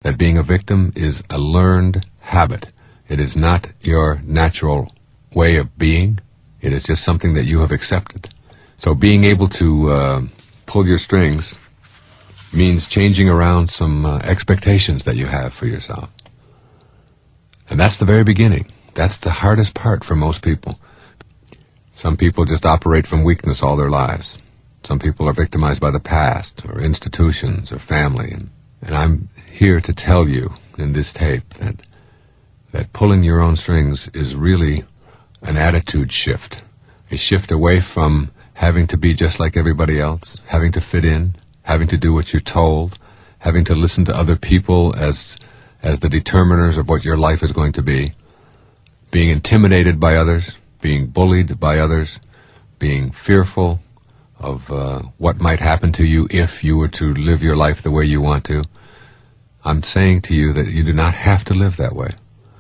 that being a victim is a learned habit. It is not your natural way of being. It is just something that you have accepted. So being able to pull your strings means changing around some expectations that you have for yourself. And that's the very beginning. That's the hardest part for most people. Some people just operate from weakness all their lives. Some people are victimized by the past, or institutions, or family. And I'm here to tell you in this tape that pulling your own strings is really an attitude shift. A shift away from having to be just like everybody else, having to fit in, having to do what you're told, having to listen to other people as the determiners of what your life is going to be, being intimidated by others, being bullied by others, being fearful of what might happen to you if you were to live your life the way you want to. I'm saying to you that you do not have to live that way.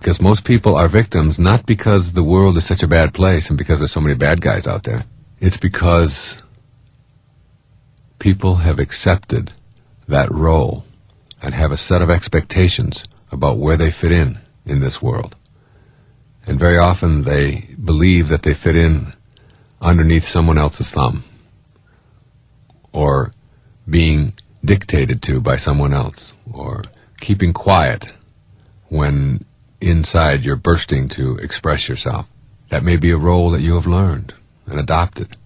Because most people are victims not because the world is such a bad place and because there's so many bad guys out there. It's because people have accepted that role and have a set of expectations about where they fit in this world. And very often they believe that they fit in underneath someone else's thumb, or being dictated to by someone else, or keeping quiet when inside you're bursting to express yourself. That may be a role that you have learned and adopted.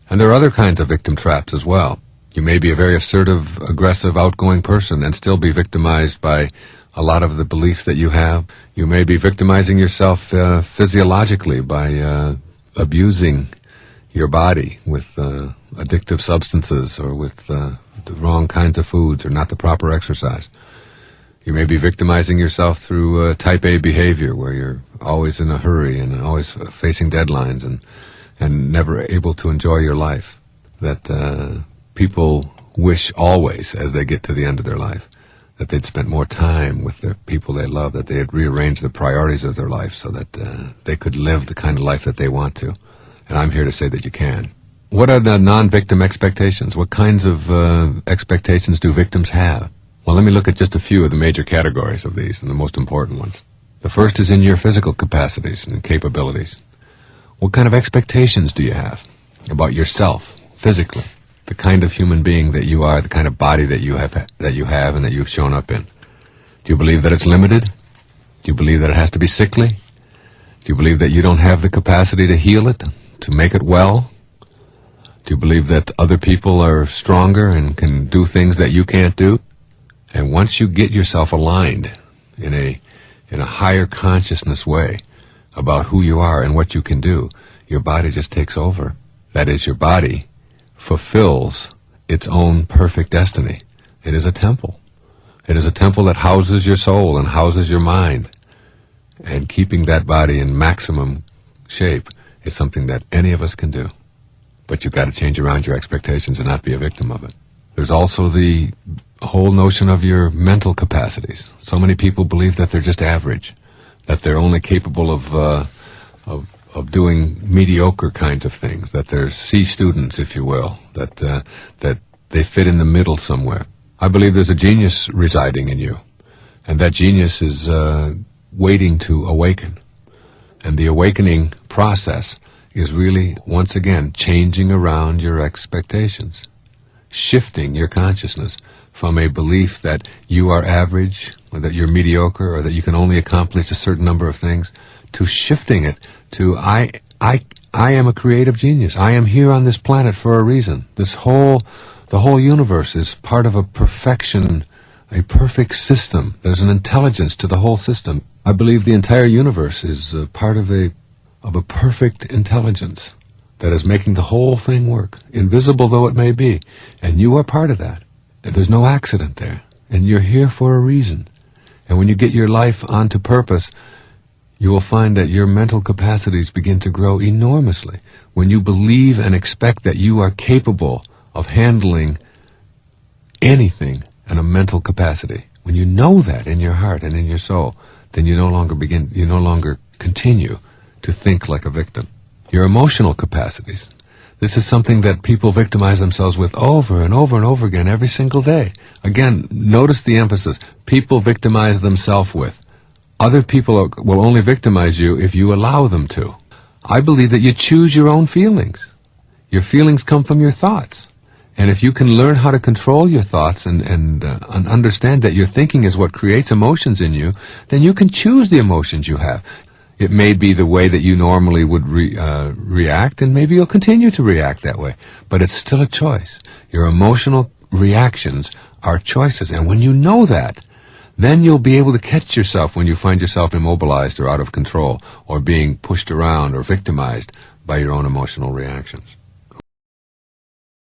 And there are other kinds of victim traps as well. You may be a very assertive, aggressive, outgoing person and still be victimized by a lot of the beliefs that you have. You may be victimizing yourself physiologically by abusing your body with addictive substances, or with the wrong kinds of foods, or not the proper exercise. You may be victimizing yourself through type A behavior, where you're always in a hurry and always facing deadlines and never able to enjoy your life. That people wish always, as they get to the end of their life, that they'd spent more time with the people they love, that they had rearranged the priorities of their life so that they could live the kind of life that they want to. And I'm here to say that you can. What are the non-victim expectations? What kinds of expectations do victims have? Well, let me look at just a few of the major categories of these, and the most important ones. The first is in your physical capacities and capabilities. What kind of expectations do you have about yourself, physically? The kind of human being that you are, the kind of body that you have and that you've shown up in. Do you believe that it's limited? Do you believe that it has to be sickly? Do you believe that you don't have the capacity to heal it, to make it well? Do you believe that other people are stronger and can do things that you can't do? And once you get yourself aligned in a higher consciousness way about who you are and what you can do, your body just takes over. That is, your body fulfills its own perfect destiny. It is a temple. It is a temple that houses your soul and houses your mind. And keeping that body in maximum shape is something that any of us can do. But you've got to change around your expectations and not be a victim of it. There's also the whole notion of your mental capacities. So many people believe that they're just average, that they're only capable of doing mediocre kinds of things, that they're C students, if you will, that they fit in the middle somewhere. I believe there's a genius residing in you, and that genius is waiting to awaken. And the awakening process is really, once again, changing around your expectations, shifting your consciousness from a belief that you are average, or that you're mediocre, or that you can only accomplish a certain number of things, to shifting it to I am a creative genius. I am here on this planet for a reason. The whole universe is part of a perfection, a perfect system. There's an intelligence to the whole system. I believe the entire universe is part of a perfect intelligence that is making the whole thing work, invisible though it may be. And you are part of that. And there's no accident there. And you're here for a reason. And when you get your life onto purpose, you will find that your mental capacities begin to grow enormously. When you believe and expect that you are capable of handling anything in a mental capacity, when you know that in your heart and in your soul, then you no longer continue to think like a victim. Your emotional capacities. This is something that people victimize themselves with over and over and over again every single day. Again, notice the emphasis. People victimize themselves with. Other people will only victimize you if you allow them to. I believe that you choose your own feelings. Your feelings come from your thoughts. And if you can learn how to control your thoughts and understand that your thinking is what creates emotions in you, then you can choose the emotions you have. It may be the way that you normally would react, and maybe you'll continue to react that way. But it's still a choice. Your emotional reactions are choices. And when you know that, then you'll be able to catch yourself when you find yourself immobilized or out of control or being pushed around or victimized by your own emotional reactions.